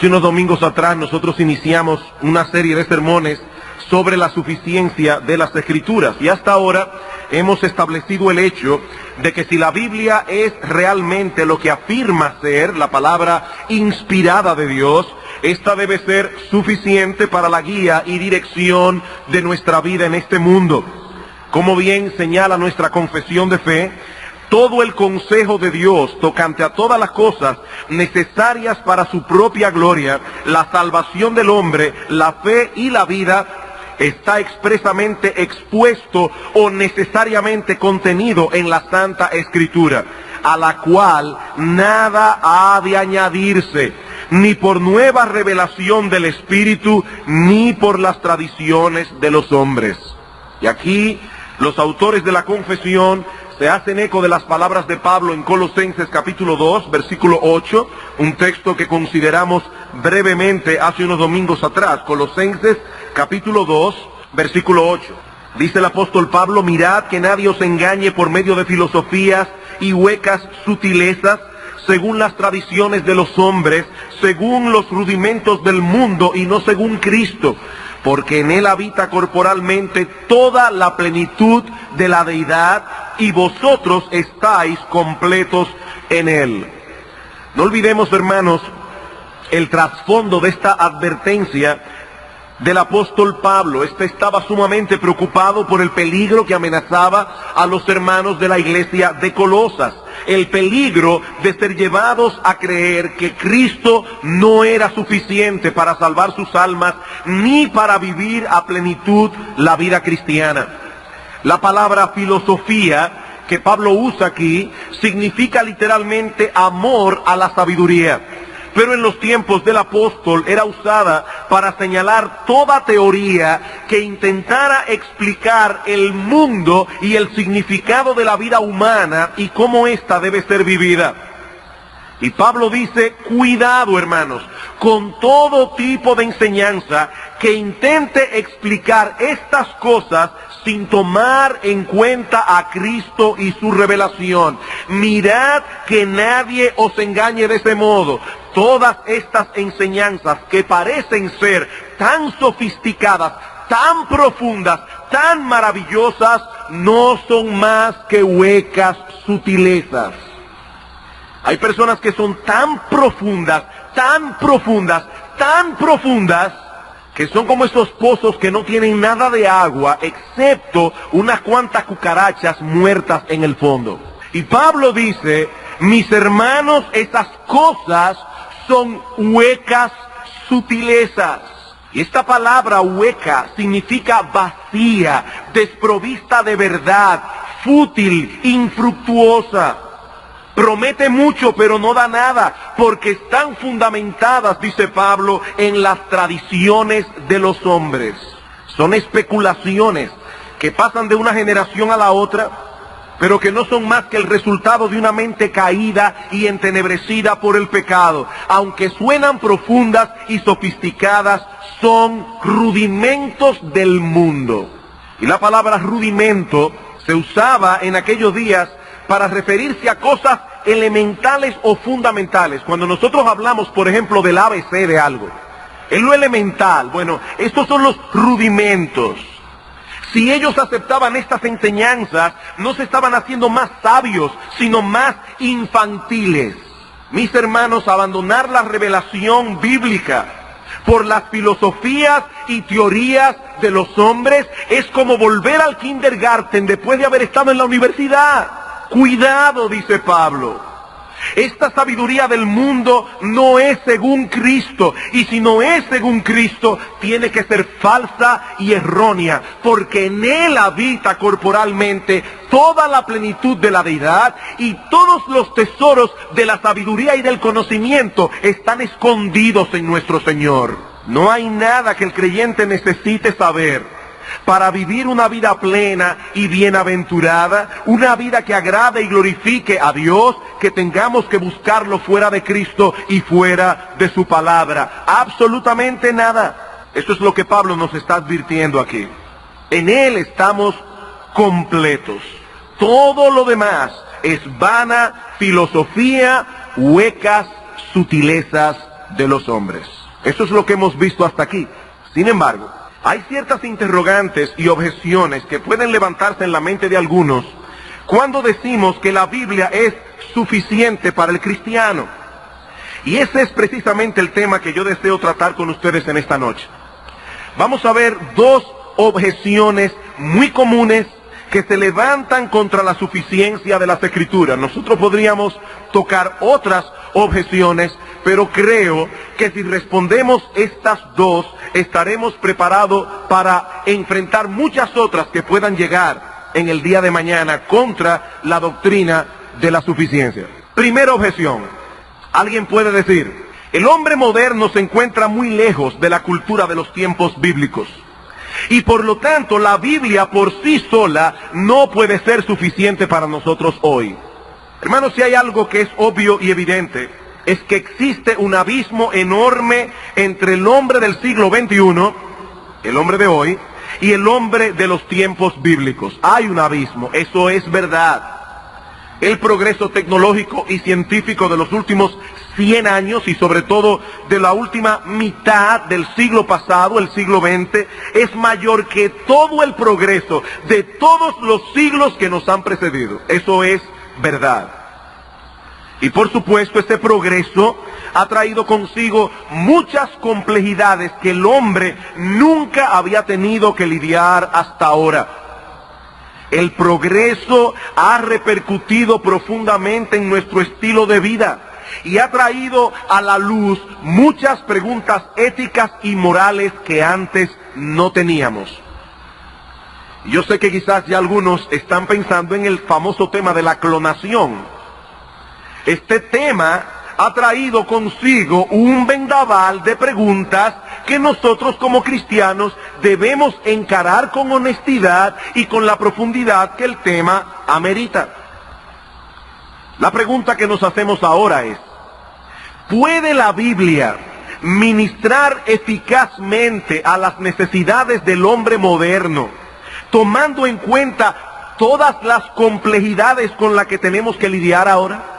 Hace unos domingos atrás nosotros iniciamos una serie de sermones sobre la suficiencia de las Escrituras y hasta ahora hemos establecido el hecho de que si la Biblia es realmente lo que afirma ser la palabra inspirada de Dios, esta debe ser suficiente para la guía y dirección de nuestra vida en este mundo. Como bien señala nuestra confesión de fe, todo el consejo de Dios tocante a todas las cosas necesarias para su propia gloria, la salvación del hombre, la fe y la vida, está expresamente expuesto o necesariamente contenido en la Santa Escritura, a la cual nada ha de añadirse, ni por nueva revelación del Espíritu, ni por las tradiciones de los hombres. Y aquí los autores de la confesión se hacen eco de las palabras de Pablo en Colosenses capítulo 2, versículo 8, un texto que consideramos brevemente hace unos domingos atrás. Colosenses capítulo 2, versículo 8. Dice el apóstol Pablo: mirad que nadie os engañe por medio de filosofías y huecas sutilezas, según las tradiciones de los hombres, según los rudimentos del mundo y no según Cristo, porque en él habita corporalmente toda la plenitud de la deidad, y vosotros estáis completos en él. No olvidemos, hermanos, el trasfondo de esta advertencia del apóstol Pablo. Este estaba sumamente preocupado por el peligro que amenazaba a los hermanos de la iglesia de Colosas. El peligro de ser llevados a creer que Cristo no era suficiente para salvar sus almas, ni para vivir a plenitud la vida cristiana. La palabra filosofía que Pablo usa aquí significa literalmente amor a la sabiduría. Pero en los tiempos del apóstol era usada para señalar toda teoría que intentara explicar el mundo y el significado de la vida humana y cómo ésta debe ser vivida. Y Pablo dice: cuidado, hermanos, con todo tipo de enseñanza que intente explicar estas cosas sin tomar en cuenta a Cristo y su revelación. Mirad que nadie os engañe de ese modo. Todas estas enseñanzas que parecen ser tan sofisticadas, tan profundas, tan maravillosas, no son más que huecas sutilezas. Hay personas que son tan profundas, tan profundas, tan profundas, que son como esos pozos que no tienen nada de agua, excepto unas cuantas cucarachas muertas en el fondo. Y Pablo dice: mis hermanos, esas cosas son huecas sutilezas. Y esta palabra hueca significa vacía, desprovista de verdad, fútil, infructuosa. Promete mucho pero no da nada, porque están fundamentadas, dice Pablo, en las tradiciones de los hombres. Son especulaciones que pasan de una generación a la otra, pero que no son más que el resultado de una mente caída y entenebrecida por el pecado. Aunque suenan profundas y sofisticadas, son rudimentos del mundo. Y la palabra rudimento se usaba en aquellos días para referirse a cosas elementales o fundamentales. Cuando nosotros hablamos, por ejemplo, del ABC de algo, es lo elemental. Bueno, estos son los rudimentos. Si ellos aceptaban estas enseñanzas, no se estaban haciendo más sabios, sino más infantiles. Mis hermanos, abandonar la revelación bíblica por las filosofías y teorías de los hombres es como volver al kindergarten después de haber estado en la universidad. Cuidado, dice Pablo. Esta sabiduría del mundo no es según Cristo, y si no es según Cristo, tiene que ser falsa y errónea, porque en él habita corporalmente toda la plenitud de la deidad, y todos los tesoros de la sabiduría y del conocimiento están escondidos en nuestro Señor. No hay nada que el creyente necesite saber para vivir una vida plena y bienaventurada, una vida que agrade y glorifique a Dios, que tengamos que buscarlo fuera de Cristo y fuera de su palabra. Absolutamente nada. Esto es lo que Pablo nos está advirtiendo aquí. En él estamos completos. Todo lo demás es vana filosofía, huecas sutilezas de los hombres. Eso es lo que hemos visto hasta aquí. Sin embargo, hay ciertas interrogantes y objeciones que pueden levantarse en la mente de algunos cuando decimos que la Biblia es suficiente para el cristiano. Y ese es precisamente el tema que yo deseo tratar con ustedes en esta noche. Vamos a ver dos objeciones muy comunes que se levantan contra la suficiencia de las Escrituras. Nosotros podríamos tocar otras objeciones, pero creo que si respondemos estas dos, estaremos preparados para enfrentar muchas otras que puedan llegar en el día de mañana contra la doctrina de la suficiencia. Primera objeción. Alguien puede decir, el hombre moderno se encuentra muy lejos de la cultura de los tiempos bíblicos. Y por lo tanto, la Biblia por sí sola no puede ser suficiente para nosotros hoy. Hermanos, si hay algo que es obvio y evidente, es que existe un abismo enorme entre el hombre del siglo XXI, el hombre de hoy, y el hombre de los tiempos bíblicos. Hay un abismo, eso es verdad. El progreso tecnológico y científico de los últimos 100 años y sobre todo de la última mitad del siglo pasado, el siglo XX, es mayor que todo el progreso de todos los siglos que nos han precedido. Eso es verdad. Y por supuesto, este progreso ha traído consigo muchas complejidades que el hombre nunca había tenido que lidiar hasta ahora. El progreso ha repercutido profundamente en nuestro estilo de vida y ha traído a la luz muchas preguntas éticas y morales que antes no teníamos. Yo sé que quizás ya algunos están pensando en el famoso tema de la clonación. Este tema ha traído consigo un vendaval de preguntas que nosotros como cristianos debemos encarar con honestidad y con la profundidad que el tema amerita. La pregunta que nos hacemos ahora es, ¿puede la Biblia ministrar eficazmente a las necesidades del hombre moderno, tomando en cuenta todas las complejidades con las que tenemos que lidiar ahora?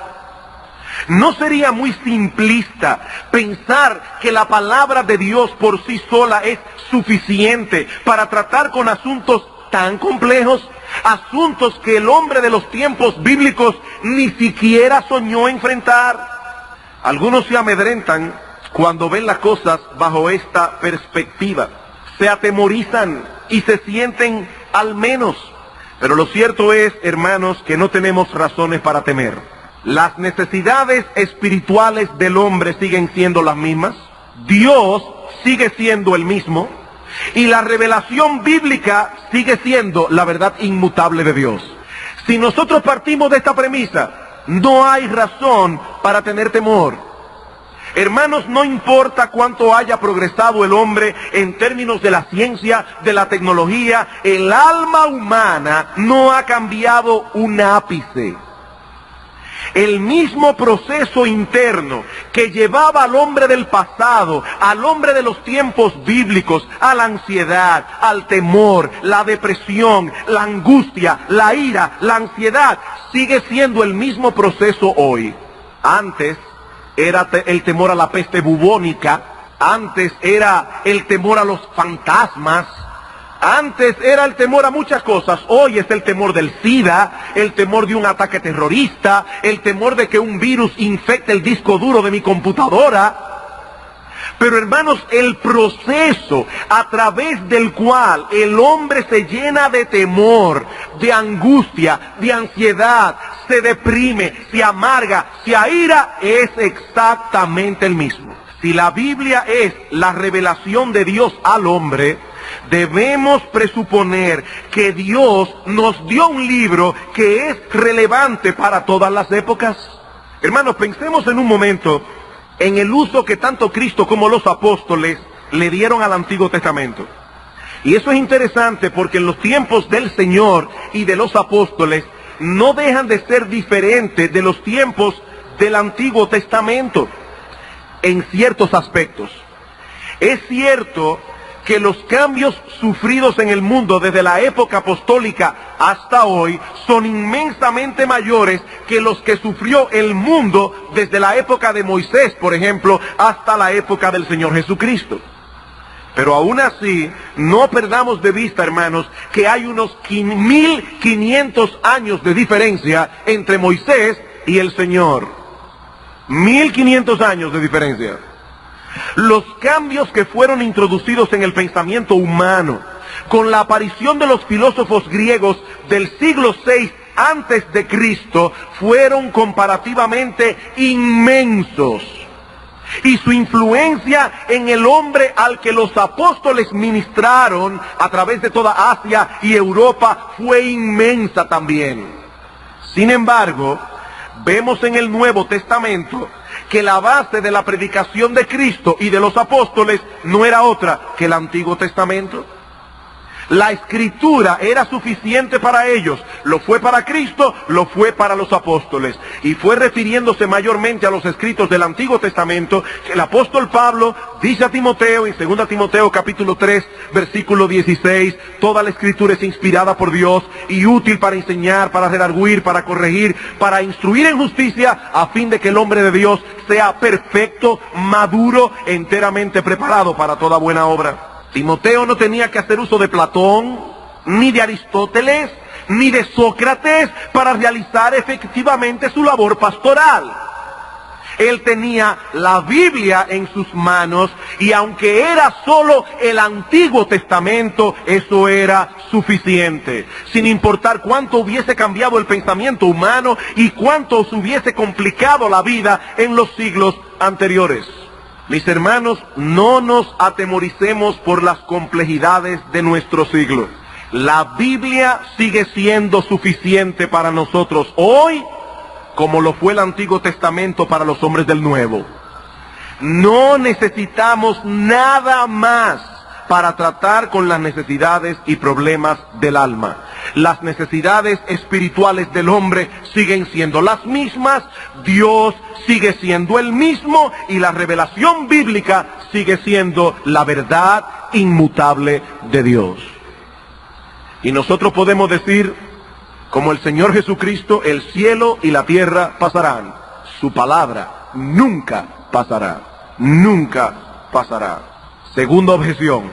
¿No sería muy simplista pensar que la palabra de Dios por sí sola es suficiente para tratar con asuntos tan complejos? Asuntos que el hombre de los tiempos bíblicos ni siquiera soñó enfrentar. Algunos se amedrentan cuando ven las cosas bajo esta perspectiva. Se atemorizan y se sienten al menos. Pero lo cierto es, hermanos, que no tenemos razones para temer. Las necesidades espirituales del hombre siguen siendo las mismas, Dios sigue siendo el mismo, y la revelación bíblica sigue siendo la verdad inmutable de Dios. Si nosotros partimos de esta premisa, no hay razón para tener temor. Hermanos, no importa cuánto haya progresado el hombre en términos de la ciencia, de la tecnología, el alma humana no ha cambiado un ápice. El mismo proceso interno que llevaba al hombre del pasado, al hombre de los tiempos bíblicos, a la ansiedad, al temor, la depresión, la angustia, la ira, la ansiedad, sigue siendo el mismo proceso hoy. Antes era el temor a la peste bubónica, antes era el temor a los fantasmas, antes era el temor a muchas cosas, hoy es el temor del SIDA, el temor de un ataque terrorista, el temor de que un virus infecte el disco duro de mi computadora. Pero hermanos, el proceso a través del cual el hombre se llena de temor, de angustia, de ansiedad, se deprime, se amarga, se aira, es exactamente el mismo. Si la Biblia es la revelación de Dios al hombre, debemos presuponer que Dios nos dio un libro que es relevante para todas las épocas. Hermanos, pensemos en un momento en el uso que tanto Cristo como los apóstoles le dieron al Antiguo Testamento. Y eso es interesante porque en los tiempos del Señor y de los apóstoles no dejan de ser diferentes de los tiempos del Antiguo Testamento en ciertos aspectos. Es cierto que los cambios sufridos en el mundo desde la época apostólica hasta hoy son inmensamente mayores que los que sufrió el mundo desde la época de Moisés, por ejemplo, hasta la época del Señor Jesucristo. Pero aún así, no perdamos de vista, hermanos, que hay unos 1500 años de diferencia entre Moisés y el Señor. 1500 años de diferencia. Los cambios que fueron introducidos en el pensamiento humano con la aparición de los filósofos griegos del siglo VI antes de Cristo fueron comparativamente inmensos. Y su influencia en el hombre al que los apóstoles ministraron a través de toda Asia y Europa fue inmensa también. Sin embargo, vemos en el Nuevo Testamento que la base de la predicación de Cristo y de los apóstoles no era otra que el Antiguo Testamento. La Escritura era suficiente para ellos, lo fue para Cristo, lo fue para los apóstoles. Y fue refiriéndose mayormente a los escritos del Antiguo Testamento que el apóstol Pablo dice a Timoteo, en 2 Timoteo capítulo 3, versículo 16, toda la Escritura es inspirada por Dios y útil para enseñar, para redarguir, para corregir, para instruir en justicia, a fin de que el hombre de Dios sea perfecto, maduro, enteramente preparado para toda buena obra. Timoteo no tenía que hacer uso de Platón, ni de Aristóteles, ni de Sócrates para realizar efectivamente su labor pastoral. Él tenía la Biblia en sus manos y aunque era solo el Antiguo Testamento, eso era suficiente. Sin importar cuánto hubiese cambiado el pensamiento humano y cuánto se hubiese complicado la vida en los siglos anteriores. Mis hermanos, no nos atemoricemos por las complejidades de nuestro siglo. La Biblia sigue siendo suficiente para nosotros hoy, como lo fue el Antiguo Testamento para los hombres del Nuevo. No necesitamos nada más para tratar con las necesidades y problemas del alma. Las necesidades espirituales del hombre siguen siendo las mismas, Dios sigue siendo el mismo y la revelación bíblica sigue siendo la verdad inmutable de Dios. Y nosotros podemos decir, como el Señor Jesucristo, el cielo y la tierra pasarán, su palabra nunca pasará, nunca pasará. Segunda objeción,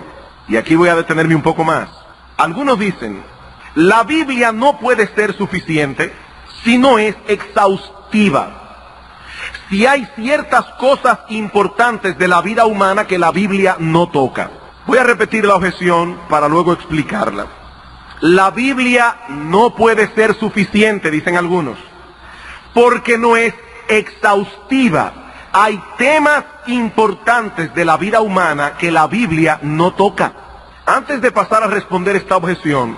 y aquí voy a detenerme un poco más. Algunos dicen, la Biblia no puede ser suficiente si no es exhaustiva. Si hay ciertas cosas importantes de la vida humana que la Biblia no toca. Voy a repetir la objeción para luego explicarla. La Biblia no puede ser suficiente, dicen algunos, porque no es exhaustiva. Hay temas importantes de la vida humana que la Biblia no toca. Antes de pasar a responder esta objeción,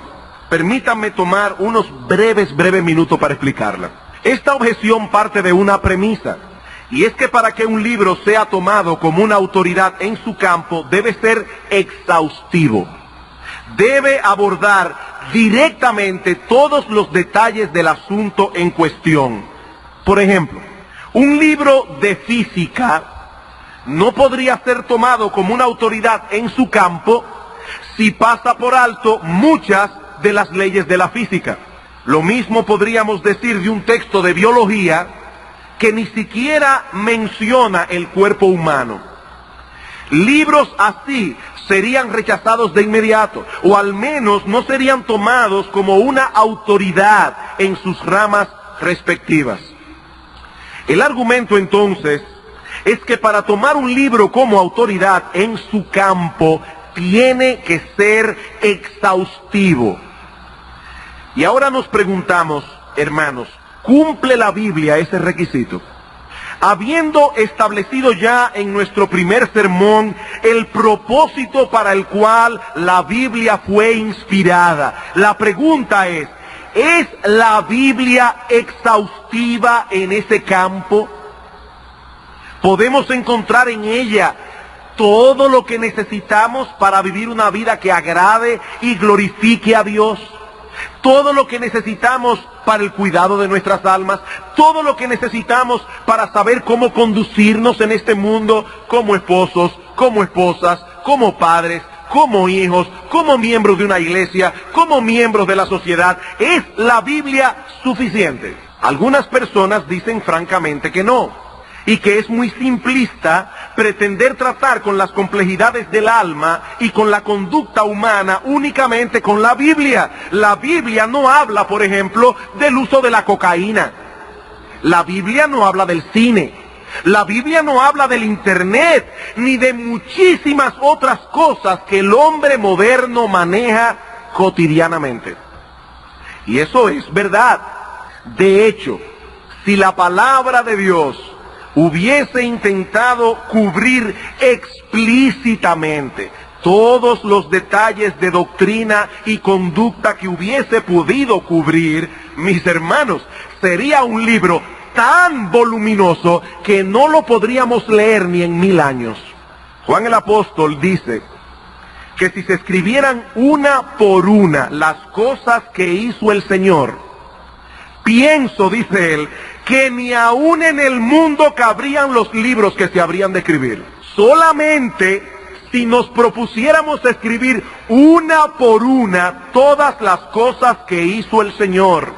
permítanme tomar unos breves minutos para explicarla. Esta objeción parte de una premisa, y es que para que un libro sea tomado como una autoridad en su campo, debe ser exhaustivo. Debe abordar directamente todos los detalles del asunto en cuestión. Por ejemplo, un libro de física no podría ser tomado como una autoridad en su campo si pasa por alto muchas de las leyes de la física. Lo mismo podríamos decir de un texto de biología que ni siquiera menciona el cuerpo humano. Libros así serían rechazados de inmediato, o al menos no serían tomados como una autoridad en sus ramas respectivas. El argumento entonces es que para tomar un libro como autoridad en su campo tiene que ser exhaustivo. Y ahora nos preguntamos, hermanos, ¿cumple la Biblia ese requisito? Habiendo establecido ya en nuestro primer sermón el propósito para el cual la Biblia fue inspirada, la pregunta ¿es la Biblia exhaustiva en ese campo? ¿Podemos encontrar en ella todo lo que necesitamos para vivir una vida que agrade y glorifique a Dios? Todo lo que necesitamos para el cuidado de nuestras almas, todo lo que necesitamos para saber cómo conducirnos en este mundo como esposos, como esposas, como padres, como hijos, como miembros de una iglesia, como miembros de la sociedad. ¿Es la Biblia suficiente? Algunas personas dicen francamente que no, y que es muy simplista pretender tratar con las complejidades del alma y con la conducta humana únicamente con la Biblia. La Biblia no habla, por ejemplo, del uso de la cocaína. La Biblia no habla del cine. La Biblia no habla del internet, ni de muchísimas otras cosas que el hombre moderno maneja cotidianamente. Y eso es verdad. De hecho, si la palabra de Dios hubiese intentado cubrir explícitamente todos los detalles de doctrina y conducta que hubiese podido cubrir, mis hermanos, sería un libro tan voluminoso que no lo podríamos leer ni en 1000 años. Juan el apóstol dice que si se escribieran una por una las cosas que hizo el Señor, pienso, dice él, que ni aún en el mundo cabrían los libros que se habrían de escribir. Solamente si nos propusiéramos escribir una por una todas las cosas que hizo el Señor,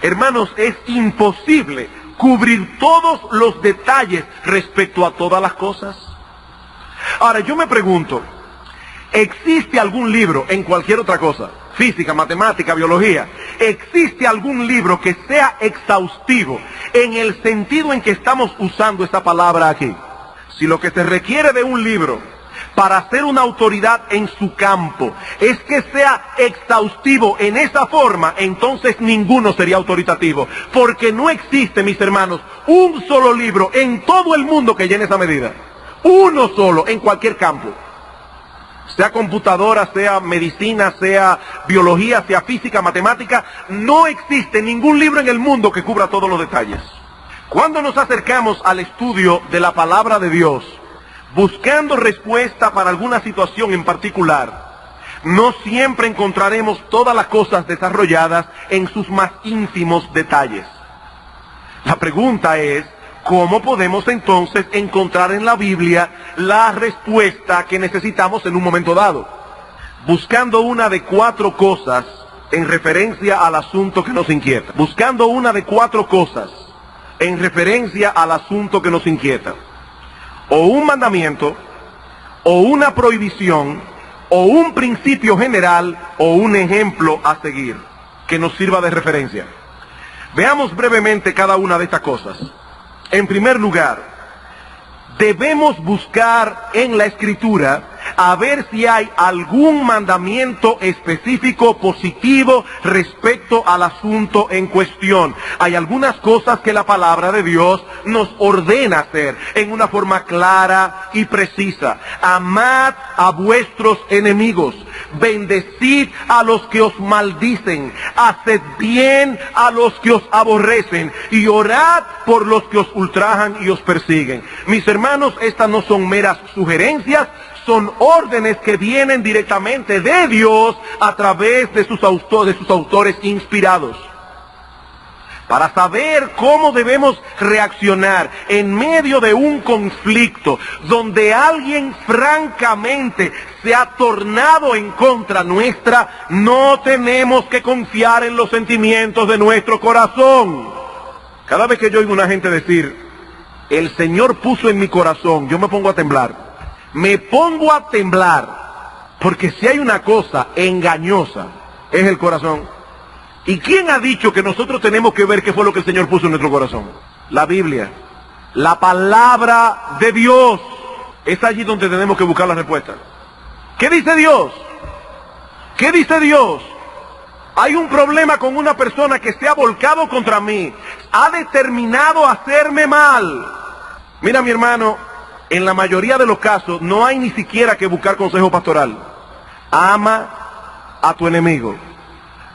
hermanos, es imposible cubrir todos los detalles respecto a todas las cosas. Ahora, yo me pregunto, ¿existe algún libro en cualquier otra cosa? Física, matemática, biología. ¿Existe algún libro que sea exhaustivo en el sentido en que estamos usando esta palabra aquí? Si lo que se requiere de un libro para ser una autoridad en su campo es que sea exhaustivo en esa forma, entonces ninguno sería autoritativo. Porque no existe, mis hermanos, un solo libro en todo el mundo que llene esa medida. Uno solo en cualquier campo. Sea computadora, sea medicina, sea biología, sea física, matemática, no existe ningún libro en el mundo que cubra todos los detalles. Cuando nos acercamos al estudio de la palabra de Dios, buscando respuesta para alguna situación en particular, no siempre encontraremos todas las cosas desarrolladas en sus más ínfimos detalles. La pregunta es, ¿cómo podemos entonces encontrar en la Biblia la respuesta que necesitamos en un momento dado? Buscando una de 4 cosas en referencia al asunto que nos inquieta. Buscando una de 4 cosas en referencia al asunto que nos inquieta. O un mandamiento, o una prohibición, o un principio general, o un ejemplo a seguir que nos sirva de referencia. Veamos brevemente cada una de estas cosas. En primer lugar, debemos buscar en la Escritura a ver si hay algún mandamiento específico positivo respecto al asunto en cuestión. Hay algunas cosas que la palabra de Dios nos ordena hacer en una forma clara y precisa. Amad a vuestros enemigos, bendecid a los que os maldicen, haced bien a los que os aborrecen y orad por los que os ultrajan y os persiguen. Mis hermanos, estas no son meras sugerencias, son órdenes que vienen directamente de Dios a través de sus autores inspirados. Para saber cómo debemos reaccionar en medio de un conflicto donde alguien francamente se ha tornado en contra nuestra, no tenemos que confiar en los sentimientos de nuestro corazón. Cada vez que yo oigo a una gente decir, el Señor puso en mi corazón, yo me pongo a temblar. Me pongo a temblar, porque si hay una cosa engañosa, es el corazón. ¿Y quién ha dicho que nosotros tenemos que ver qué fue lo que el Señor puso en nuestro corazón? La Biblia, la palabra de Dios. Es allí donde tenemos que buscar la respuesta. ¿Qué dice Dios? ¿Qué dice Dios? Hay un problema con una persona que se ha volcado contra mí, ha determinado hacerme mal. Mira, mi hermano, en la mayoría de los casos no hay ni siquiera que buscar consejo pastoral. Ama a tu enemigo.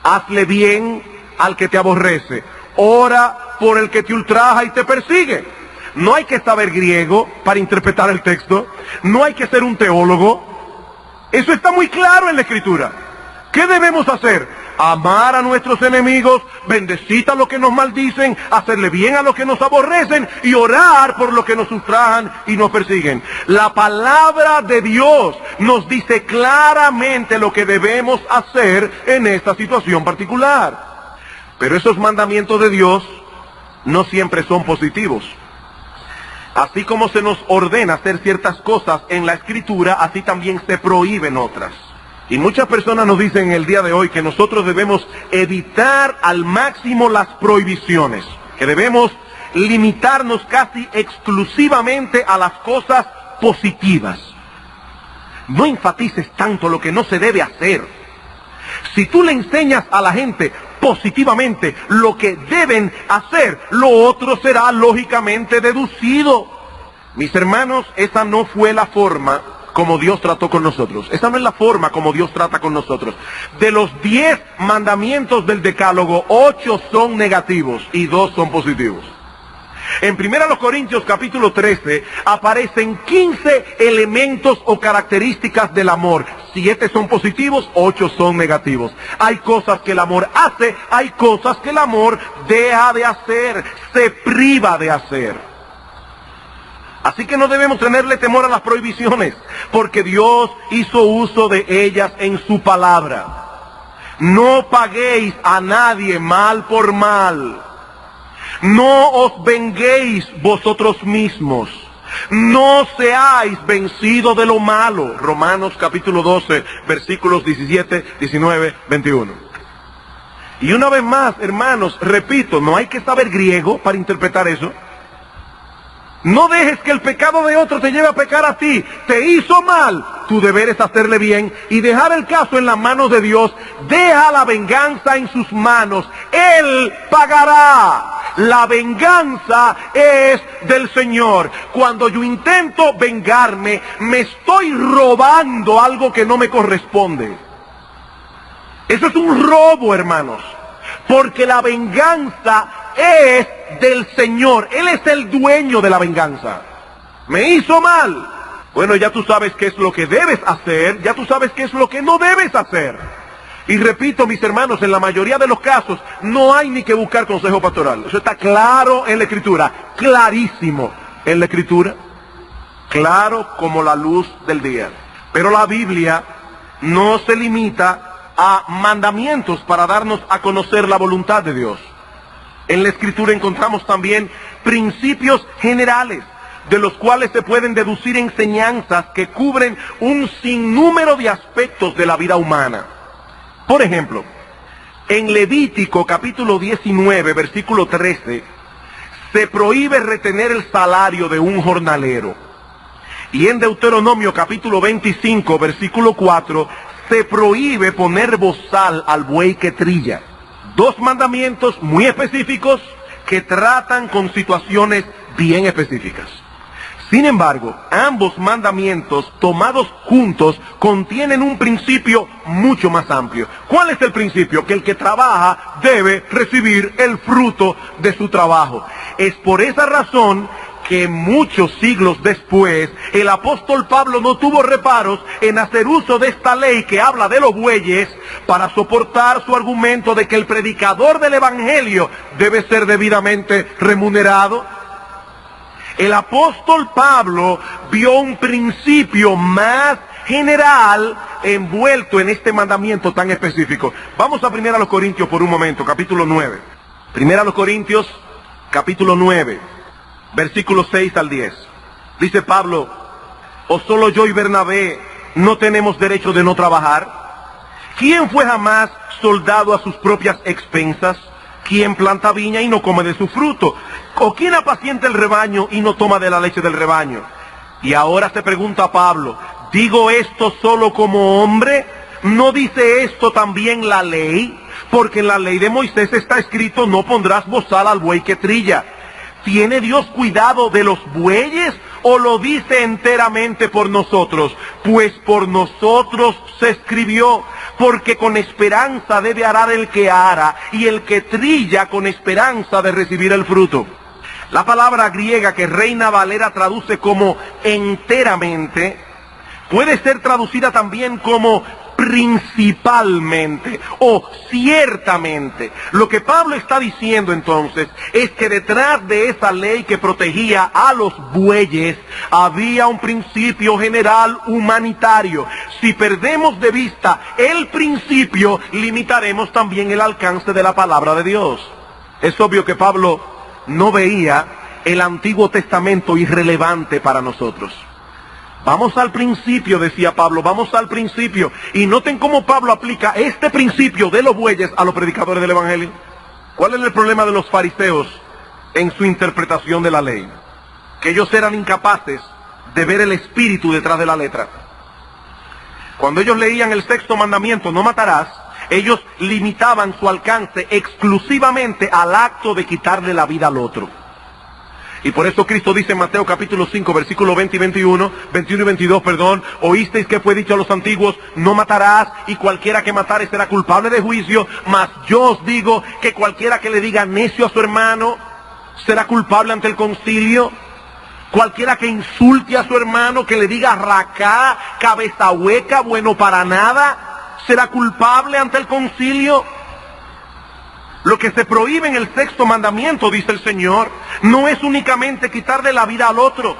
Hazle bien al que te aborrece. Ora por el que te ultraja y te persigue. No hay que saber griego para interpretar el texto. No hay que ser un teólogo. Eso está muy claro en la Escritura. ¿Qué debemos hacer? amar a nuestros enemigos, bendecir a los que nos maldicen, hacerle bien a los que nos aborrecen y orar por los que nos ultrajan y nos persiguen. La palabra de Dios nos dice claramente lo que debemos hacer en esta situación particular. Pero esos mandamientos de Dios no siempre son positivos. Así como se nos ordena hacer ciertas cosas en la Escritura, así también se prohíben otras. Y muchas personas nos dicen en el día de hoy que nosotros debemos evitar al máximo las prohibiciones, que debemos limitarnos casi exclusivamente a las cosas positivas. No enfatices tanto lo que no se debe hacer. Si tú le enseñas a la gente positivamente lo que deben hacer, lo otro será lógicamente deducido. Mis hermanos, esa no fue la forma como Dios trató con nosotros. Esa no es la forma como Dios trata con nosotros. De los 10 mandamientos del Decálogo, 8 son negativos y 2 son positivos. En 1 Corintios capítulo 13 aparecen 15 elementos o características del amor. 7 son positivos, 8 son negativos. Hay cosas que el amor hace, hay cosas que el amor deja de hacer, se priva de hacer. Así que no debemos tenerle temor a las prohibiciones, porque Dios hizo uso de ellas en su palabra. No paguéis a nadie mal por mal. No os venguéis vosotros mismos. No seáis vencidos de lo malo. Romanos capítulo 12, versículos 17, 19, 21. Y una vez más, hermanos, repito, no hay que saber griego para interpretar eso. No dejes que el pecado de otro te lleve a pecar a ti. Te hizo mal, tu deber es hacerle bien y dejar el caso en las manos de Dios. Deja la venganza en sus manos. Él pagará. La venganza es del Señor. Cuando yo intento vengarme, me estoy robando algo que no me corresponde. Eso es un robo, hermanos. Porque la venganza es del Señor. Él es el dueño de la venganza. Me hizo mal. Bueno, ya tú sabes qué es lo que debes hacer, ya tú sabes qué es lo que no debes hacer. Y repito, mis hermanos, en la mayoría de los casos no hay ni que buscar consejo pastoral. Eso está claro en la Escritura, clarísimo en la Escritura, claro como la luz del día. Pero la Biblia no se limita a mandamientos para darnos a conocer la voluntad de Dios. En la Escritura encontramos también principios generales, de los cuales se pueden deducir enseñanzas que cubren un sinnúmero de aspectos de la vida humana. Por ejemplo, en Levítico capítulo 19, versículo 13, se prohíbe retener el salario de un jornalero. Y en Deuteronomio capítulo 25, versículo 4, se prohíbe poner bozal al buey que trilla. 2 mandamientos muy específicos que tratan con situaciones bien específicas. Sin embargo, ambos mandamientos tomados juntos contienen un principio mucho más amplio. ¿Cuál es el principio? Que el que trabaja debe recibir el fruto de su trabajo. Es por esa razón que muchos siglos después, el apóstol Pablo no tuvo reparos en hacer uso de esta ley que habla de los bueyes para soportar su argumento de que el predicador del evangelio debe ser debidamente remunerado. El apóstol Pablo vio un principio más general envuelto en este mandamiento tan específico. Vamos a 1 Corintios por un momento, capítulo 9. 1 Corintios, capítulo 9, versículos 6 al 10. Dice Pablo, ¿o solo yo y Bernabé no tenemos derecho de no trabajar? ¿Quién fue jamás soldado a sus propias expensas? ¿Quién planta viña y no come de su fruto? ¿O quién apacienta el rebaño y no toma de la leche del rebaño? Y ahora se pregunta Pablo, ¿digo esto solo como hombre? ¿No dice esto también la ley? Porque en la ley de Moisés está escrito, no pondrás bozal al buey que trilla. ¿Tiene Dios cuidado de los bueyes o lo dice enteramente por nosotros? Pues por nosotros se escribió, porque con esperanza debe arar el que ara, y el que trilla con esperanza de recibir el fruto. La palabra griega que Reina Valera traduce como enteramente, puede ser traducida también como principalmente o ciertamente. Lo que Pablo está diciendo entonces es que detrás de esa ley que protegía a los bueyes había un principio general humanitario. Si perdemos de vista el principio, limitaremos también el alcance de la palabra de Dios. Es obvio que Pablo no veía el Antiguo Testamento irrelevante para nosotros. Vamos al principio, decía Pablo, vamos al principio. Y noten cómo Pablo aplica este principio de los bueyes a los predicadores del Evangelio. ¿Cuál es el problema de los fariseos en su interpretación de la ley? Que ellos eran incapaces de ver el espíritu detrás de la letra. Cuando ellos leían el sexto mandamiento, no matarás, ellos limitaban su alcance exclusivamente al acto de quitarle la vida al otro. Y por eso Cristo dice en Mateo capítulo 5, versículos 20 y 21 y 22, oísteis que fue dicho a los antiguos, no matarás, y cualquiera que matare será culpable de juicio, mas yo os digo que cualquiera que le diga necio a su hermano será culpable ante el concilio. Cualquiera que insulte a su hermano, que le diga racá, cabeza hueca, bueno para nada, será culpable ante el concilio. Lo que se prohíbe en el sexto mandamiento, dice el Señor, no es únicamente quitarle la vida al otro,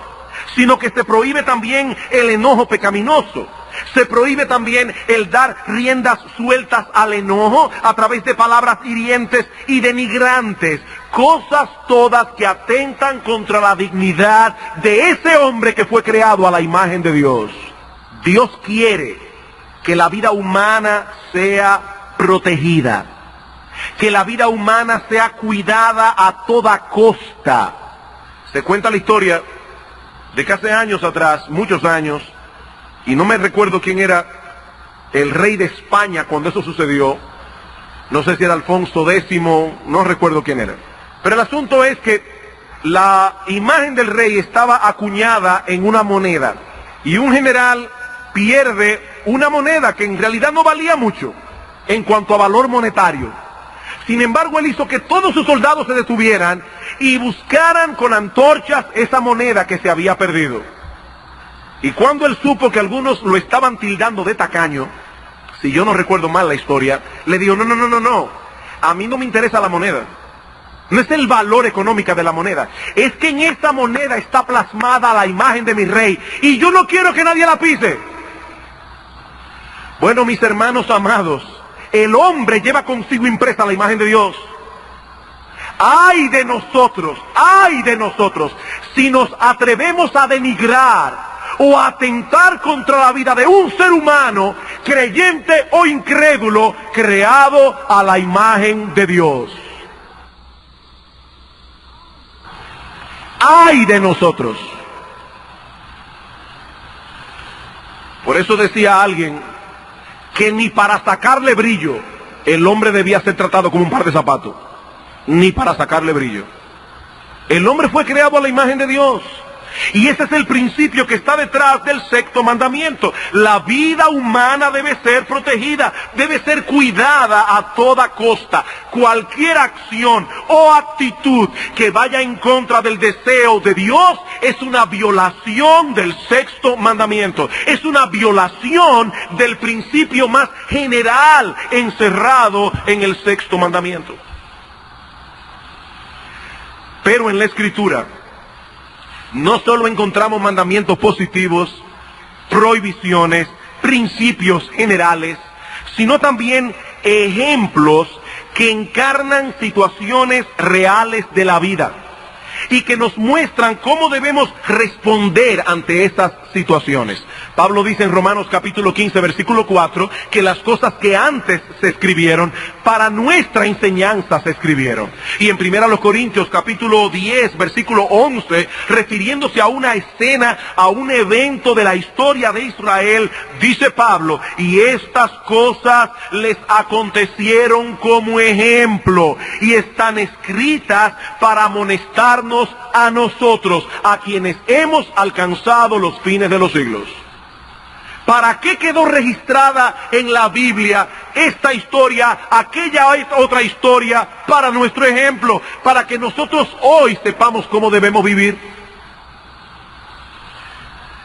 sino que se prohíbe también el enojo pecaminoso. Se prohíbe también el dar riendas sueltas al enojo a través de palabras hirientes y denigrantes. Cosas todas que atentan contra la dignidad de ese hombre que fue creado a la imagen de Dios. Dios quiere que la vida humana sea protegida, que la vida humana sea cuidada a toda costa. Se cuenta la historia de que hace años atrás, muchos años, y no me recuerdo quién era el rey de España cuando eso sucedió, no sé si era Alfonso X, no recuerdo quién era. Pero el asunto es que la imagen del rey estaba acuñada en una moneda, y un general pierde una moneda que en realidad no valía mucho en cuanto a valor monetario. Sin embargo, él hizo que todos sus soldados se detuvieran y buscaran con antorchas esa moneda que se había perdido. Y cuando él supo que algunos lo estaban tildando de tacaño, si yo no recuerdo mal la historia, le dijo, no, a mí no me interesa la moneda. No es el valor económico de la moneda, es que en esta moneda está plasmada la imagen de mi rey, y yo no quiero que nadie la pise. Bueno, mis hermanos amados, el hombre lleva consigo impresa la imagen de Dios. ¡Ay de nosotros! Si nos atrevemos a denigrar o a atentar contra la vida de un ser humano, creyente o incrédulo, creado a la imagen de Dios. ¡Ay de nosotros! Por eso decía alguien que ni para sacarle brillo el hombre debía ser tratado como un par de zapatos, ni para sacarle brillo. El hombre fue creado a la imagen de Dios, y ese es el principio que está detrás del sexto mandamiento. La vida humana debe ser protegida, debe ser cuidada a toda costa. Cualquier acción o actitud que vaya en contra del deseo de Dios es una violación del sexto mandamiento. Es una violación del principio más general encerrado en el sexto mandamiento. Pero en la Escritura no solo encontramos mandamientos positivos, prohibiciones, principios generales, sino también ejemplos que encarnan situaciones reales de la vida y que nos muestran cómo debemos responder ante estas situaciones. Pablo dice en Romanos capítulo 15, versículo 4, que las cosas que antes se escribieron, para nuestra enseñanza se escribieron. Y en 1 Corintios capítulo 10, versículo 11, refiriéndose a una escena, a un evento de la historia de Israel, dice Pablo, y estas cosas les acontecieron como ejemplo, y están escritas para amonestarnos a nosotros, a quienes hemos alcanzado los fines de los siglos. ¿Para qué quedó registrada en la Biblia esta historia, aquella otra historia, para nuestro ejemplo, para que nosotros hoy sepamos cómo debemos vivir?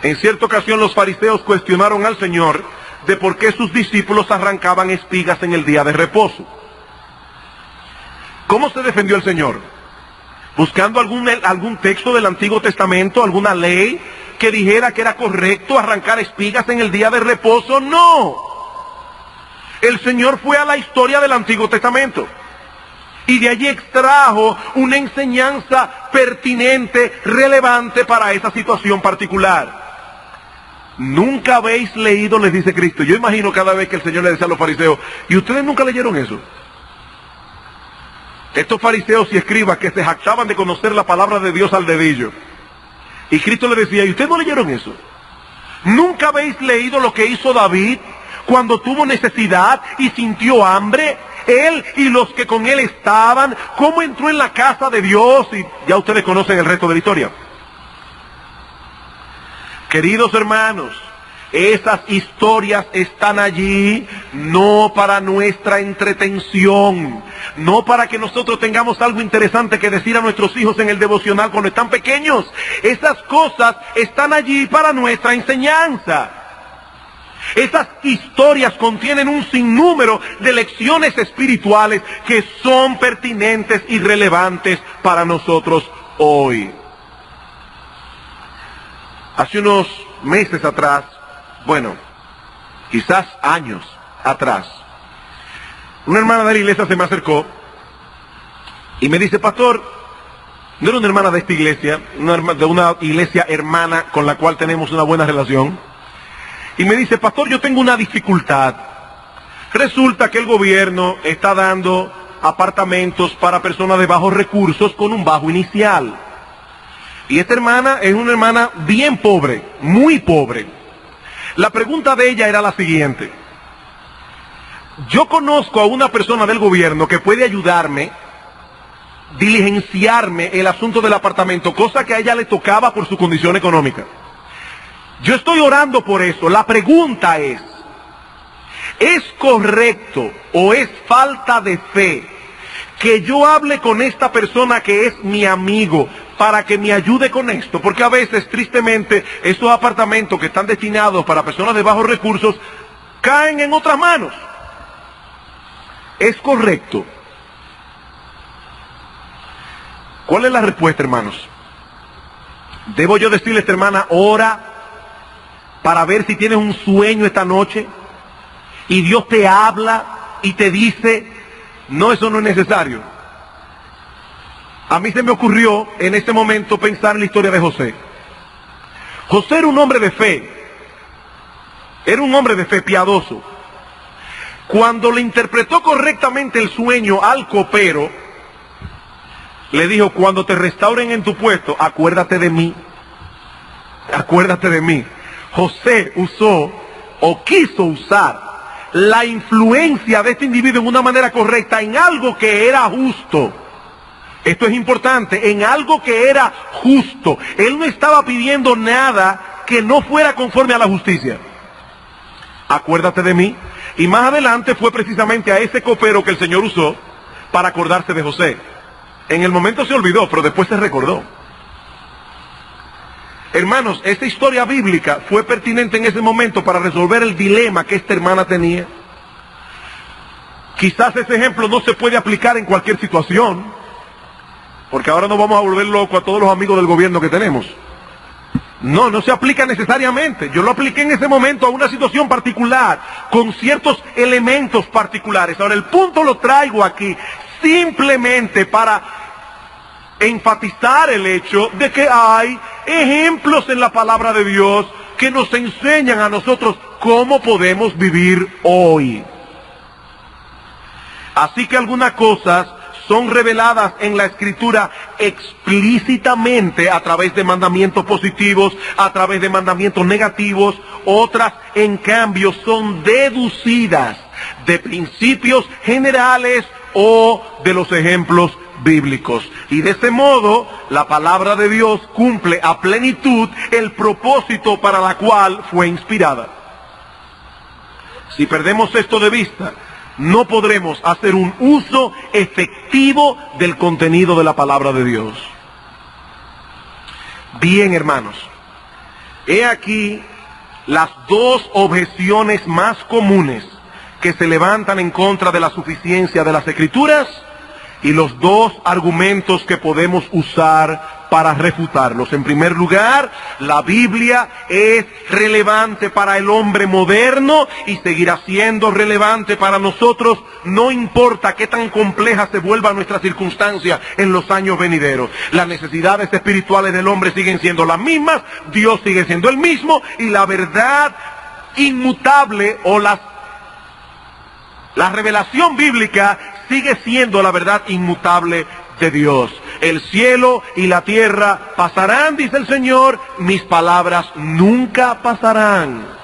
En cierta ocasión los fariseos cuestionaron al Señor de por qué sus discípulos arrancaban espigas en el día de reposo. ¿Cómo se defendió el Señor? Buscando algún texto del Antiguo Testamento, alguna ley que dijera que era correcto arrancar espigas en el día de reposo. No. El Señor fue a la historia del Antiguo Testamento y de allí extrajo una enseñanza pertinente, relevante para esa situación particular. Nunca habéis leído, les dice Cristo. Yo imagino cada vez que el Señor le decía a los fariseos, ¿y ustedes nunca leyeron eso? Estos fariseos y escribas que se jactaban de conocer la palabra de Dios al dedillo. Y Cristo le decía, ¿y ustedes no leyeron eso? ¿Nunca habéis leído lo que hizo David cuando tuvo necesidad y sintió hambre? Él y los que con él estaban, cómo entró en la casa de Dios, y ya ustedes conocen el resto de la historia. Queridos hermanos, esas historias están allí no para nuestra entretención, no para que nosotros tengamos algo interesante que decir a nuestros hijos en el devocional cuando están pequeños. Esas cosas están allí para nuestra enseñanza. Esas historias contienen un sinnúmero de lecciones espirituales que son pertinentes y relevantes para nosotros hoy. Hace unos meses atrás, bueno, quizás años atrás, una hermana de la iglesia se me acercó y me dice, pastor, no era una hermana de esta iglesia, de una iglesia hermana con la cual tenemos una buena relación, y me dice, pastor, yo tengo una dificultad. Resulta que el gobierno está dando apartamentos para personas de bajos recursos con un bajo inicial. Y esta hermana es una hermana bien pobre, muy pobre. La pregunta de ella era la siguiente. Yo conozco a una persona del gobierno que puede ayudarme, diligenciarme el asunto del apartamento, cosa que a ella le tocaba por su condición económica. Yo estoy orando por eso. La pregunta ¿es correcto o es falta de fe que yo hable con esta persona que es mi amigo para que me ayude con esto? Porque a veces, tristemente, esos apartamentos que están destinados para personas de bajos recursos caen en otras manos. ¿Es correcto? ¿Cuál es la respuesta, hermanos? ¿Debo yo decirle a esta hermana, ora para ver si tienes un sueño esta noche y Dios te habla y te dice, no, eso no es necesario? A mí se me ocurrió en este momento pensar en la historia de José. José era un hombre de fe. Era un hombre de fe piadoso. Cuando le interpretó correctamente el sueño al copero, le dijo, cuando te restauren en tu puesto, acuérdate de mí. Acuérdate de mí. José usó o quiso usar la influencia de este individuo en una manera correcta, en algo que era justo. Esto es importante, en algo que era justo. Él no estaba pidiendo nada que no fuera conforme a la justicia. Acuérdate de mí. Y más adelante fue precisamente a ese copero que el Señor usó para acordarse de José. En el momento se olvidó, pero después se recordó. Hermanos, esta historia bíblica fue pertinente en ese momento para resolver el dilema que esta hermana tenía. Quizás ese ejemplo no se puede aplicar en cualquier situación, porque ahora nos vamos a volver locos a todos los amigos del gobierno que tenemos. No se aplica necesariamente. Yo lo apliqué en ese momento a una situación particular, con ciertos elementos particulares. Ahora, el punto lo traigo aquí simplemente para enfatizar el hecho de que hay ejemplos en la palabra de Dios que nos enseñan a nosotros cómo podemos vivir hoy. Así que algunas cosas son reveladas en la Escritura explícitamente a través de mandamientos positivos, a través de mandamientos negativos. Otras, en cambio, son deducidas de principios generales o de los ejemplos bíblicos. Y de ese modo, la palabra de Dios cumple a plenitud el propósito para la cual fue inspirada. Si perdemos esto de vista, no podremos hacer un uso efectivo del contenido de la palabra de Dios. Bien, hermanos, he aquí las dos objeciones más comunes que se levantan en contra de la suficiencia de las Escrituras y los dos argumentos que podemos usar para refutarlos. En primer lugar, la Biblia es relevante para el hombre moderno y seguirá siendo relevante para nosotros, no importa qué tan compleja se vuelva nuestra circunstancia en los años venideros. Las necesidades espirituales del hombre siguen siendo las mismas, Dios sigue siendo el mismo y la verdad inmutable o la revelación bíblica sigue siendo la verdad inmutable de Dios. El cielo y la tierra pasarán, dice el Señor, mis palabras nunca pasarán.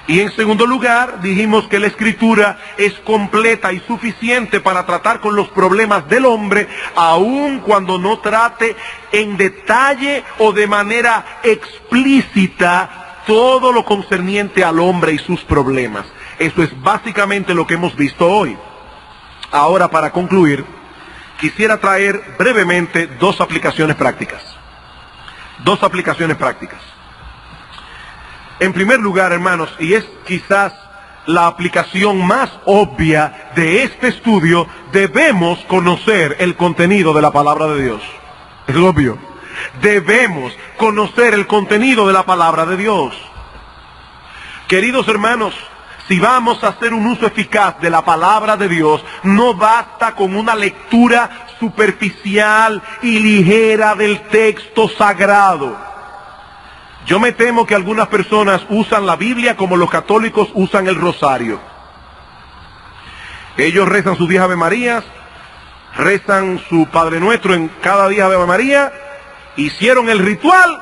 Y en segundo lugar, dijimos que la Escritura es completa y suficiente para tratar con los problemas del hombre, aun cuando no trate en detalle o de manera explícita todo lo concerniente al hombre y sus problemas. Eso es básicamente lo que hemos visto hoy. Ahora, para concluir, quisiera traer brevemente dos aplicaciones prácticas. Dos aplicaciones prácticas. En primer lugar, hermanos, y es quizás la aplicación más obvia de este estudio, debemos conocer el contenido de la palabra de Dios. Es obvio. Debemos conocer el contenido de la palabra de Dios. Queridos hermanos, si vamos a hacer un uso eficaz de la palabra de Dios, no basta con una lectura superficial y ligera del texto sagrado. Yo me temo que algunas personas usan la Biblia como los católicos usan el rosario. Ellos rezan sus 10 Ave Marías, rezan su Padre Nuestro en cada día Ave María, hicieron el ritual,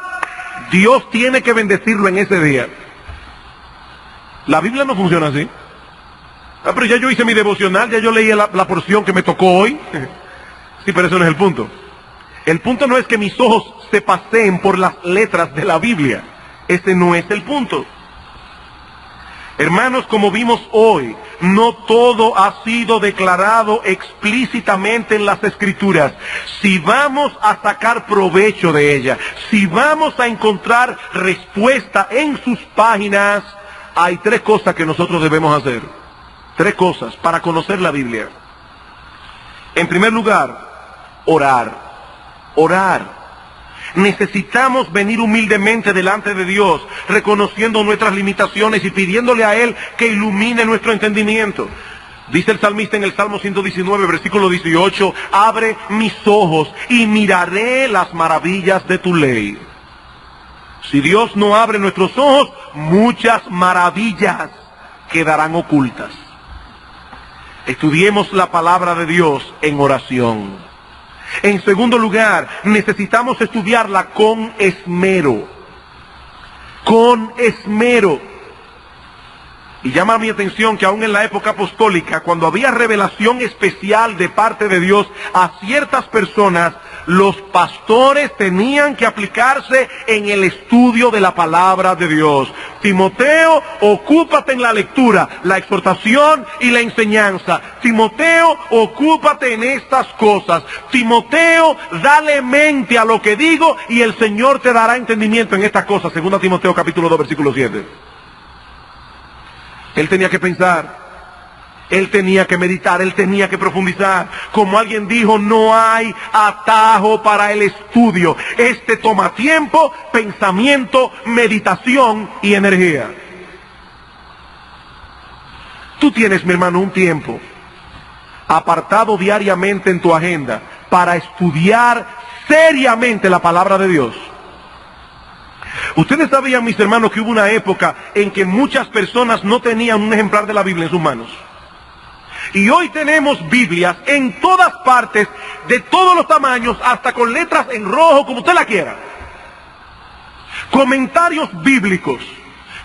Dios tiene que bendecirlo en ese día. La Biblia no funciona así. Pero ya yo hice mi devocional, ya yo leí la porción que me tocó hoy. Sí, pero eso no es el punto. El punto no es que mis ojos se paseen por las letras de la Biblia. Ese no es el punto. Hermanos, como vimos hoy, no todo ha sido declarado explícitamente en las Escrituras. Si vamos a sacar provecho de ella, si vamos a encontrar respuesta en sus páginas, hay tres cosas que nosotros debemos hacer. Tres cosas para conocer la Biblia. En primer lugar, orar. Orar. Necesitamos venir humildemente delante de Dios, reconociendo nuestras limitaciones y pidiéndole a Él que ilumine nuestro entendimiento. Dice el salmista en el Salmo 119, versículo 18, abre mis ojos y miraré las maravillas de tu ley. Si Dios no abre nuestros ojos, muchas maravillas quedarán ocultas. Estudiemos la palabra de Dios en oración. En segundo lugar, necesitamos estudiarla con esmero. Con esmero. Y llama mi atención que aún en la época apostólica, cuando había revelación especial de parte de Dios a ciertas personas, los pastores tenían que aplicarse en el estudio de la palabra de Dios. Timoteo, ocúpate en la lectura, la exhortación y la enseñanza. Timoteo, ocúpate en estas cosas. Timoteo, dale mente a lo que digo y el Señor te dará entendimiento en estas cosas. 2 Timoteo capítulo 2, versículo 7. Él tenía que pensar. Él tenía que meditar, él tenía que profundizar. Como alguien dijo, no hay atajo para el estudio. Este toma tiempo, pensamiento, meditación y energía. Tú tienes, mi hermano, un tiempo apartado diariamente en tu agenda para estudiar seriamente la palabra de Dios. Ustedes sabían, mis hermanos, que hubo una época en que muchas personas no tenían un ejemplar de la Biblia en sus manos. Y hoy tenemos Biblias en todas partes, de todos los tamaños, hasta con letras en rojo, como usted la quiera. Comentarios bíblicos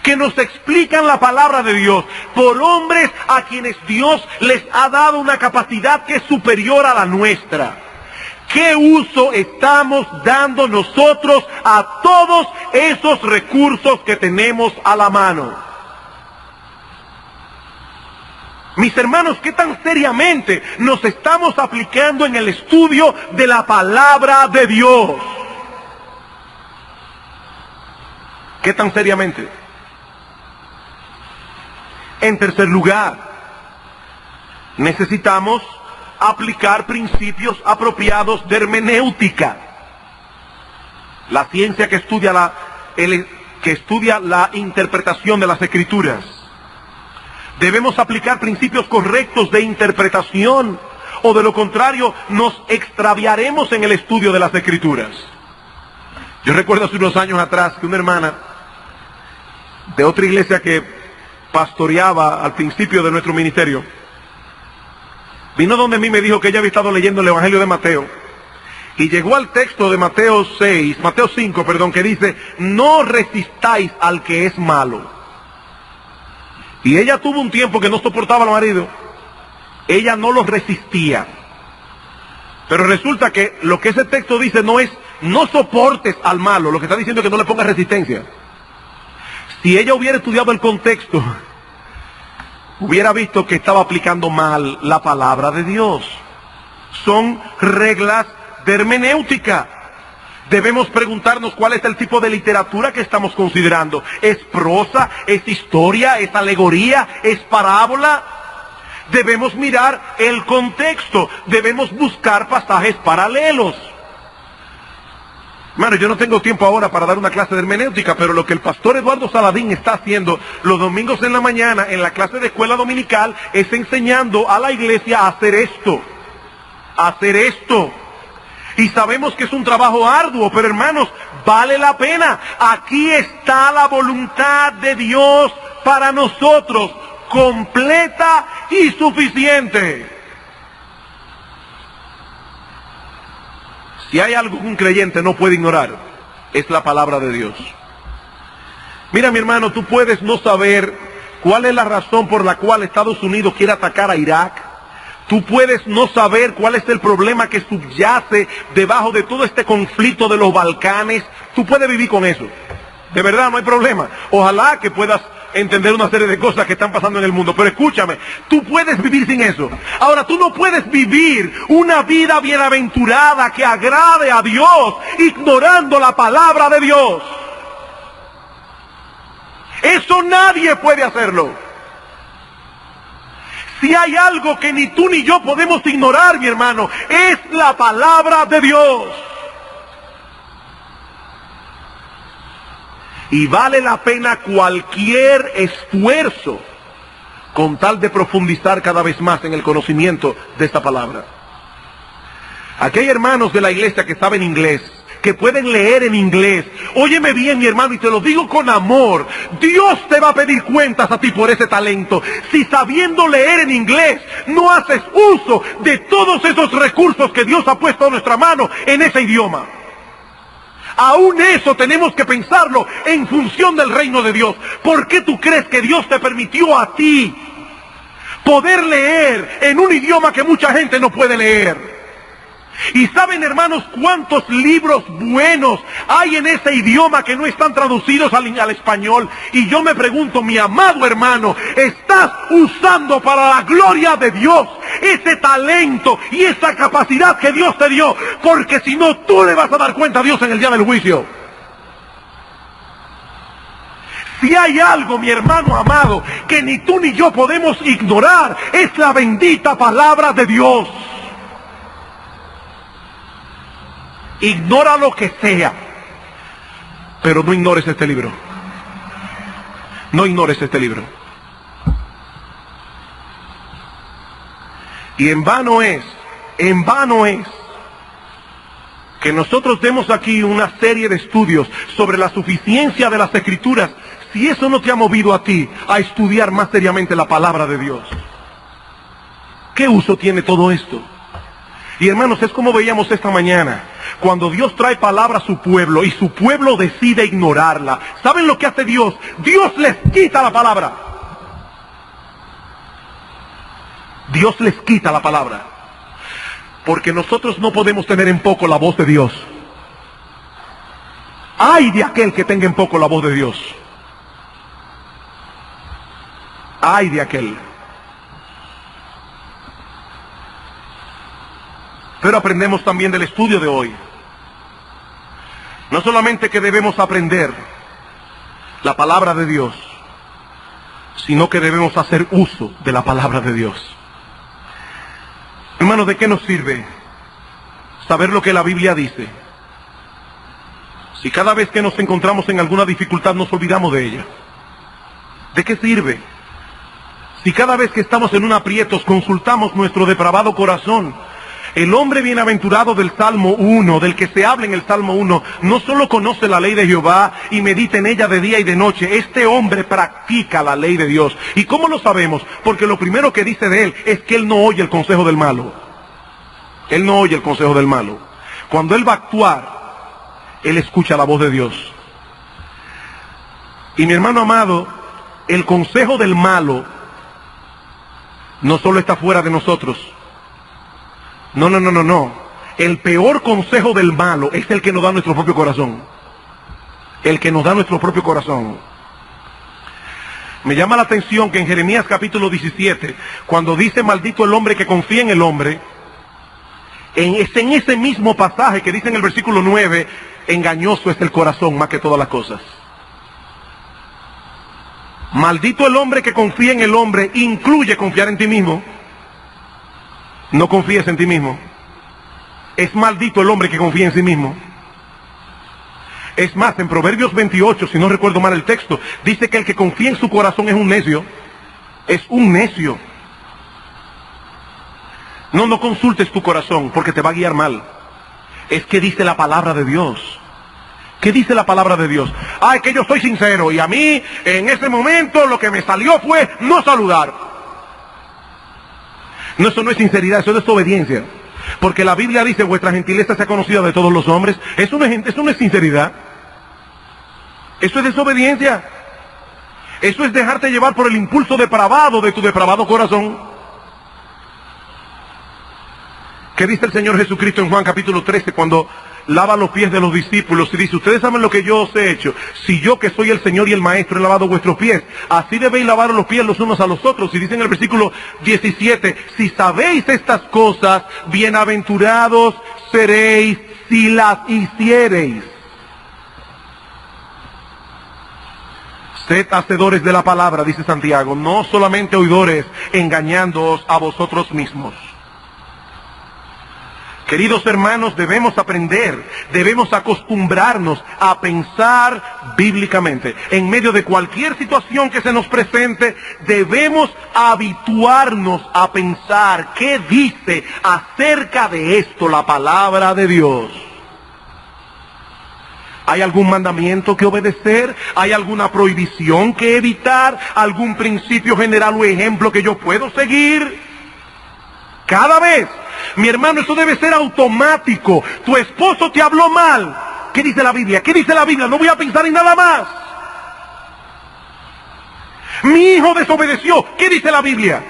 que nos explican la palabra de Dios por hombres a quienes Dios les ha dado una capacidad que es superior a la nuestra. ¿Qué uso estamos dando nosotros a todos esos recursos que tenemos a la mano? Mis hermanos, ¿qué tan seriamente nos estamos aplicando en el estudio de la palabra de Dios? ¿Qué tan seriamente? En tercer lugar, necesitamos aplicar principios apropiados de hermenéutica. La ciencia que estudia la interpretación de las Escrituras. Debemos aplicar principios correctos de interpretación, o de lo contrario nos extraviaremos en el estudio de las Escrituras. Yo recuerdo hace unos años atrás que una hermana de otra iglesia que pastoreaba al principio de nuestro ministerio vino donde mí y me dijo que ella había estado leyendo el Evangelio de Mateo y llegó al texto de Mateo 5, que dice: no resistáis al que es malo. Y ella tuvo un tiempo que no soportaba al marido, ella no lo resistía. Pero resulta que lo que ese texto dice no es no soportes al malo, lo que está diciendo es que no le pongas resistencia. Si ella hubiera estudiado el contexto, hubiera visto que estaba aplicando mal la palabra de Dios. Son reglas de hermenéutica. Debemos preguntarnos cuál es el tipo de literatura que estamos considerando. ¿Es prosa? ¿Es historia? ¿Es alegoría? ¿Es parábola? Debemos mirar el contexto. Debemos buscar pasajes paralelos. Hermano, yo no tengo tiempo ahora para dar una clase de hermenéutica, pero lo que el pastor Eduardo Saladín está haciendo los domingos en la mañana en la clase de escuela dominical es enseñando a la iglesia a hacer esto. Y sabemos que es un trabajo arduo, pero hermanos, vale la pena. Aquí está la voluntad de Dios para nosotros, completa y suficiente. Si hay algo que un creyente no puede ignorar, es la palabra de Dios. Mira, mi hermano, tú puedes no saber cuál es la razón por la cual Estados Unidos quiere atacar a Irak. Tú puedes no saber cuál es el problema que subyace debajo de todo este conflicto de los Balcanes. Tú puedes vivir con eso. De verdad, no hay problema. Ojalá que puedas entender una serie de cosas que están pasando en el mundo. Pero escúchame, tú puedes vivir sin eso. Ahora, tú no puedes vivir una vida bienaventurada que agrade a Dios ignorando la palabra de Dios. Eso nadie puede hacerlo. Si hay algo que ni tú ni yo podemos ignorar, mi hermano, es la palabra de Dios. Y vale la pena cualquier esfuerzo con tal de profundizar cada vez más en el conocimiento de esta palabra. Aquí hay hermanos de la iglesia que saben inglés, que pueden leer en inglés. Óyeme bien, mi hermano, y te lo digo con amor. Dios te va a pedir cuentas a ti por ese talento. Si sabiendo leer en inglés no haces uso de todos esos recursos que Dios ha puesto a nuestra mano en ese idioma. Aún eso tenemos que pensarlo en función del reino de Dios. ¿Por qué tú crees que Dios te permitió a ti poder leer en un idioma que mucha gente no puede leer? Y saben, hermanos, cuántos libros buenos hay en ese idioma que no están traducidos al español. Y yo me pregunto, mi amado hermano, ¿estás usando para la gloria de Dios ese talento y esa capacidad que Dios te dio? Porque si no, tú le vas a dar cuenta a Dios en el día del juicio. Si hay algo, mi hermano amado, que ni tú ni yo podemos ignorar, es la bendita palabra de Dios. Ignora lo que sea, pero no ignores este libro. No ignores este libro. Y en vano es que nosotros demos aquí una serie de estudios sobre la suficiencia de las Escrituras, si eso no te ha movido a ti a estudiar más seriamente la palabra de Dios. ¿Qué uso tiene todo esto? Y hermanos, es como veíamos esta mañana, cuando Dios trae palabra a su pueblo y su pueblo decide ignorarla. ¿Saben lo que hace Dios? Dios les quita la palabra. Dios les quita la palabra. Porque nosotros no podemos tener en poco la voz de Dios. ¡Ay de aquel que tenga en poco la voz de Dios! ¡Ay de aquel! Pero aprendemos también del estudio de hoy. No solamente que debemos aprender, la palabra de Dios, sino que debemos hacer uso de la palabra de Dios. Hermanos, ¿de qué nos sirve saber lo que la Biblia dice si cada vez que nos encontramos en alguna dificultad nos olvidamos de ella? ¿De qué sirve si cada vez que estamos en un aprieto consultamos nuestro depravado corazón? El hombre bienaventurado del Salmo 1, del que se habla en el Salmo 1, no solo conoce la ley de Jehová y medita en ella de día y de noche. Este hombre practica la ley de Dios. ¿Y cómo lo sabemos? Porque lo primero que dice de él es que él no oye el consejo del malo. Él no oye el consejo del malo. Cuando él va a actuar, él escucha la voz de Dios. Y mi hermano amado, el consejo del malo no solo está fuera de nosotros. No. El peor consejo del malo es el que nos da nuestro propio corazón. El que nos da nuestro propio corazón. Me llama la atención que en Jeremías capítulo 17, cuando dice maldito el hombre que confía en el hombre, en ese mismo pasaje que dice en el versículo 9, engañoso es el corazón más que todas las cosas. Maldito el hombre que confía en el hombre, incluye confiar en ti mismo. No confíes en ti mismo. Es maldito el hombre que confía en sí mismo. Es más, en Proverbios 28, si no recuerdo mal el texto, dice que el que confía en su corazón es un necio. Es un necio. No consultes tu corazón porque te va a guiar mal. Es que dice la palabra de Dios. ¿Qué dice la palabra de Dios? Es que yo soy sincero y a mí en ese momento lo que me salió fue no saludar. No, eso no es sinceridad, eso es desobediencia. Porque la Biblia dice, vuestra gentileza sea conocida de todos los hombres. Eso no es sinceridad. Eso es desobediencia. Eso es dejarte llevar por el impulso depravado de tu depravado corazón. ¿Qué dice el Señor Jesucristo en Juan capítulo 13 cuando lava los pies de los discípulos y dice, ustedes saben lo que yo os he hecho? Si yo, que soy el Señor y el Maestro, he lavado vuestros pies, así debéis lavar los pies los unos a los otros. Y dice en el versículo 17, si sabéis estas cosas, bienaventurados seréis si las hiciereis. Sed hacedores de la palabra, dice Santiago, no solamente oidores, engañándoos a vosotros mismos. Queridos hermanos, debemos aprender, debemos acostumbrarnos a pensar bíblicamente. En medio de cualquier situación que se nos presente, debemos habituarnos a pensar qué dice acerca de esto la palabra de Dios. ¿Hay algún mandamiento que obedecer? ¿Hay alguna prohibición que evitar? ¿Algún principio general o ejemplo que yo puedo seguir? Cada vez, mi hermano, eso debe ser automático. Tu esposo te habló mal. ¿Qué dice la Biblia? ¿Qué dice la Biblia? No voy a pensar en nada más. Mi hijo desobedeció. ¿Qué dice la Biblia?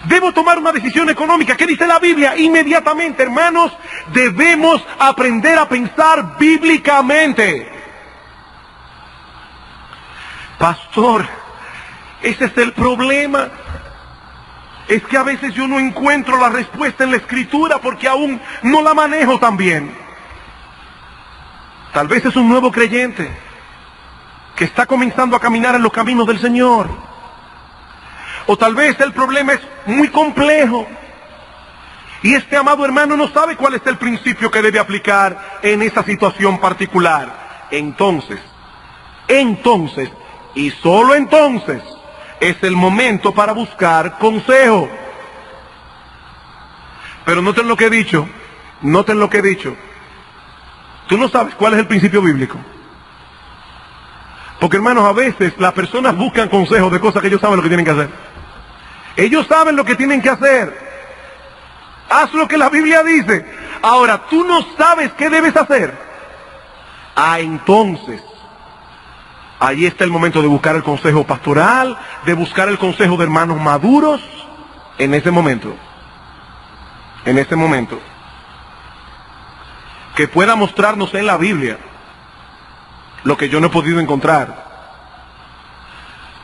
Debo tomar una decisión económica. ¿Qué dice la Biblia? Inmediatamente, hermanos, debemos aprender a pensar bíblicamente. Pastor, ese es el problema. Es que a veces yo no encuentro la respuesta en la Escritura porque aún no la manejo tan bien. Tal vez es un nuevo creyente que está comenzando a caminar en los caminos del Señor. O tal vez el problema es muy complejo y este amado hermano no sabe cuál es el principio que debe aplicar en esa situación particular. Entonces, y solo entonces, es el momento para buscar consejo. Pero noten lo que he dicho. Tú no sabes cuál es el principio bíblico. Porque, hermanos, a veces las personas buscan consejos de cosas que ellos saben lo que tienen que hacer. Ellos saben lo que tienen que hacer. Haz lo que la Biblia dice. Ahora, tú no sabes qué debes hacer. Entonces, ahí está el momento de buscar el consejo pastoral, de buscar el consejo de hermanos maduros, en ese momento. Que pueda mostrarnos en la Biblia lo que yo no he podido encontrar.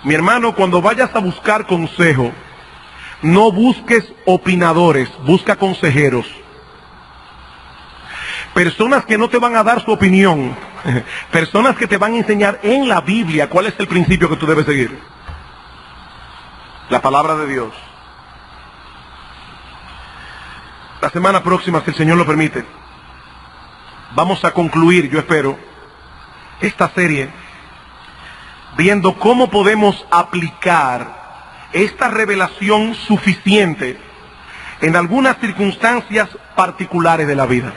Mi hermano, cuando vayas a buscar consejo, no busques opinadores, busca consejeros. Personas que no te van a dar su opinión, Personas que te van a enseñar en la Biblia cuál es el principio que tú debes seguir. La palabra de Dios. La semana próxima, si el Señor lo permite, vamos a concluir, yo espero, esta serie viendo cómo podemos aplicar esta revelación suficiente en algunas circunstancias particulares de la vida.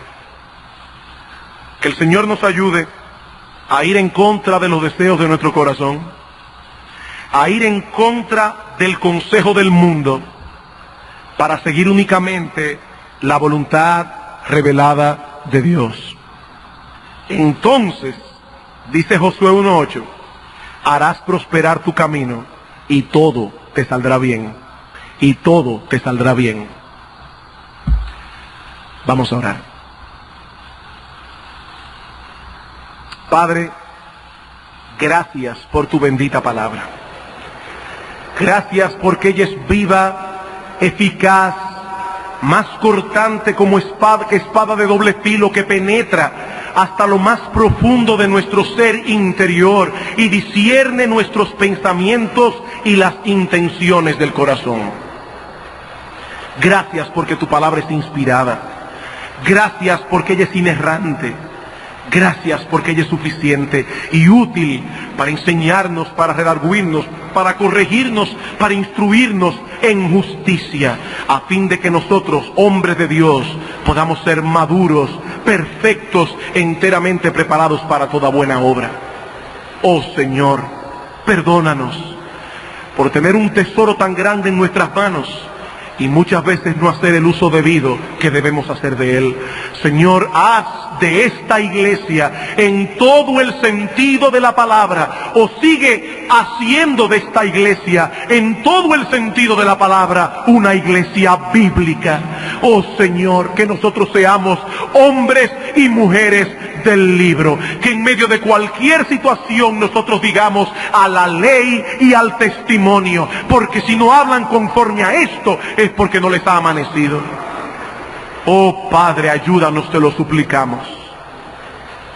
Que el Señor nos ayude a ir en contra de los deseos de nuestro corazón, a ir en contra del consejo del mundo, para seguir únicamente la voluntad revelada de Dios. Entonces, dice Josué 1:8, harás prosperar tu camino y todo te saldrá bien. Y todo te saldrá bien. Vamos a orar. Padre, gracias por tu bendita palabra. Gracias porque ella es viva, eficaz, más cortante como espada que espada de doble filo, que penetra hasta lo más profundo de nuestro ser interior y discierne nuestros pensamientos y las intenciones del corazón. Gracias porque tu palabra es inspirada. Gracias porque ella es inerrante. Gracias porque ella es suficiente y útil para enseñarnos, para redarguirnos, para corregirnos, para instruirnos en justicia, a fin de que nosotros, hombres de Dios, podamos ser maduros, perfectos, enteramente preparados para toda buena obra. Oh Señor, perdónanos por tener un tesoro tan grande en nuestras manos y muchas veces no hacer el uso debido que debemos hacer de él. Señor, haz de esta iglesia, en todo el sentido de la palabra, o sigue haciendo de esta iglesia, en todo el sentido de la palabra, una iglesia bíblica. Oh Señor, que nosotros seamos hombres y mujeres del libro, que en medio de cualquier situación nosotros digamos a la ley y al testimonio, porque si no hablan conforme a esto es porque no les ha amanecido. Oh Padre, ayúdanos, te lo suplicamos,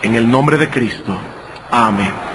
en el nombre de Cristo. Amén.